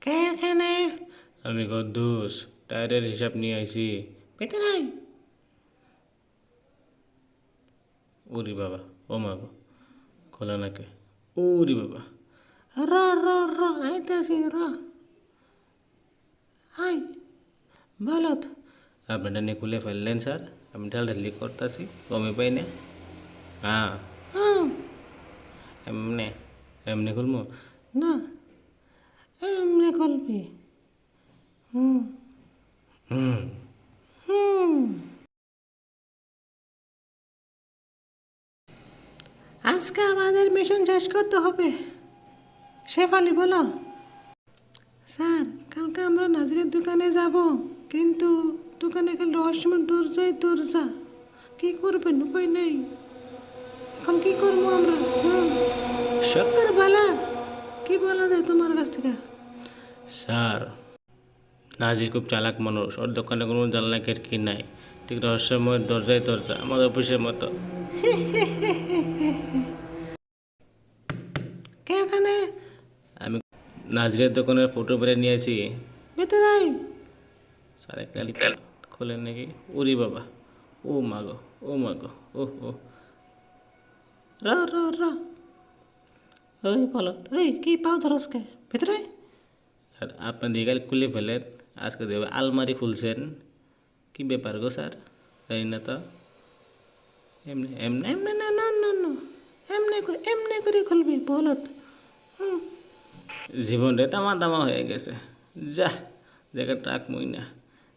কে এখানে? আমি কদ্দুস, টায়ারের হিসাব নিয়ে আইছি। ভিতরে আয়। ওরে বাবা, ও মা গো, খোলা নাকে। ওরে বাবা, র র র আইতাছি র। আয় বলত। আপনি টানি খুলে ফেললেন স্যার, আমি ঢালঢালি করতেছি, কমে পাই না। হ্যাঁ এমনি এমনি খুলবো না, এমনি খুলবি। হুম হুম হুম। আজকে আমাদের মিশন শেষ করতে হবে। শেফালি বলো। স্যার, কালকে আমরা নাজিরের দোকানে যাব, কিন্তু দোকানে খালি রহস্যময় দরজা। কি করবেন, উপায় নেই। এখন কি করবো আমরা? শঙ্কর বালা, কি বলা যায় তোমার কাছ থেকে? স্যার, নাজির খুব চালাক মানুষ, ওর দোকানে কোনো জানলা খিড়কি নাই, ঠিক রহস্যময় দরজা আমাদের অফিসের মতো। কে ওখানে? আমি নাজরের দোকানের ফটো বেড়ে নিয়েছি। ভেতরে আয়। স্যার একটা খোলেন নাকি? ওরে বাবা, ও মা গো, ও মা গো, ও ও র র র। ওই বলো, ওই কি পাও ধরসকে? ভেতরে আয়। আর আপনার দিকে খুলে ফেলেন, আজকে দেবে আলমারি খুলছেন, কি ব্যাপার গো স্যার? তাই না তো? এমনি এমনি এমনি না না না না, এমনি করে খুলবি বলত। জীবনটা তামা তামা হয়ে গেছে। যা, জায়গা ট্রাক মই না।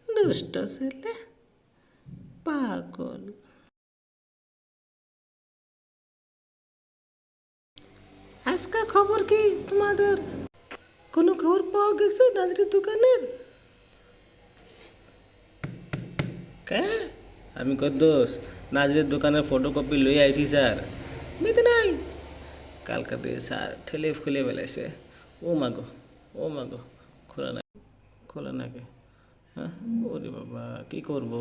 দুষ্ট ছেলে, পাগল। আজকে খবর কি তোমাদের? কোনো খবর পাওয়া গেছে নাজরির দোকানের? কে? আমি কদ্দোস, নাজরির দোকানের ফটোকপি লই আইছি স্যার। মিতে নাই। কালকাতে স্যার ঠেলে খুলে ফেলেছে। ও মাগো, ও মাগো, খোলা না, খোলা নাকি? হ্যাঁ, ওরে বাবা, কি করবো?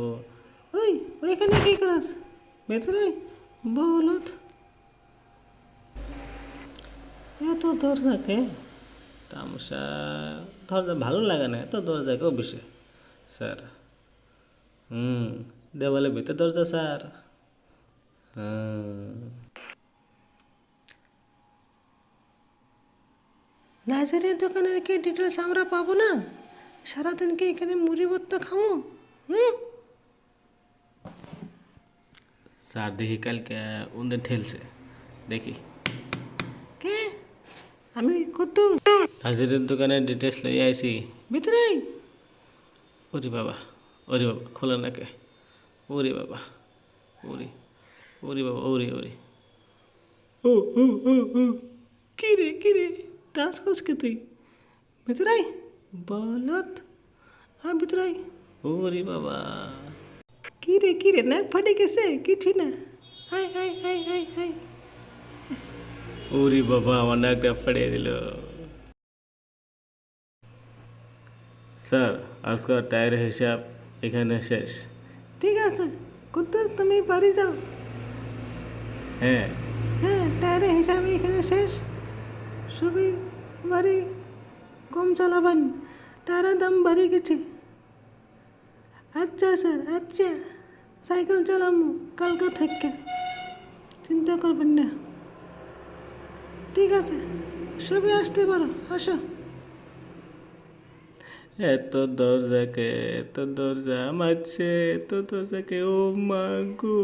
ওই, ওইখানে কি করাস? ভেতরে বলত। এত দরজা কে? তামসা, দরজা ভালো লাগে না এত দরজা কেউ বেশি স্যার। হুম, দেওয়ালে ভিতরে দরজা স্যার। হুম, নাজারের দোকানের কি ডিটেলস আমরা পাবো না? সারাদিন কি এখানে মুড়ি ভর্তা খাবো? হুম স্যার, দেখি কালকে ওদের ঠেলছে, দেখি। কে? আমি কত? নাজিরের দোকানের ডিটেলস লই আইছি। ভিতরে আয়। ওরে বাবা, ওরে বাবা, খোলা নাকে। ওরে বাবা, ওরে, ওরে বাবা, ওরে ওরে, ও ও ও ও, কি রে ডান্স করছ কে তুই? ভিতরে আয় বলত। হ্যাঁ ভিতরে আয়। ওরে বাবা, কি রে নাক ফাটে গেছে? কিছু না, আয় আয় আয় আয় আয়। ওরে বাবা, আমার নাকটা ফাটিয়ে দিল। স্যার, আজকাল টায়ার হিসাব এখানে শেষ। ঠিক আছে, কুদ্দুস তুমি বাড়ি যাও। হ্যাঁ হ্যাঁ, টায়ারের হিসাব এখানে শেষ। সবই বাড়ি কম চালাবেন, টায়ারের দাম বাড়ে গেছে। আচ্ছা স্যার, আচ্ছা, সাইকেল চালামু কালকা থেকে, চিন্তা করবেন না। ঠিক আছে, সবই আসতে পারো, আসো। এত দরজাকে, এত দরজা মারছে, এত দরজাকে, ও মা গো।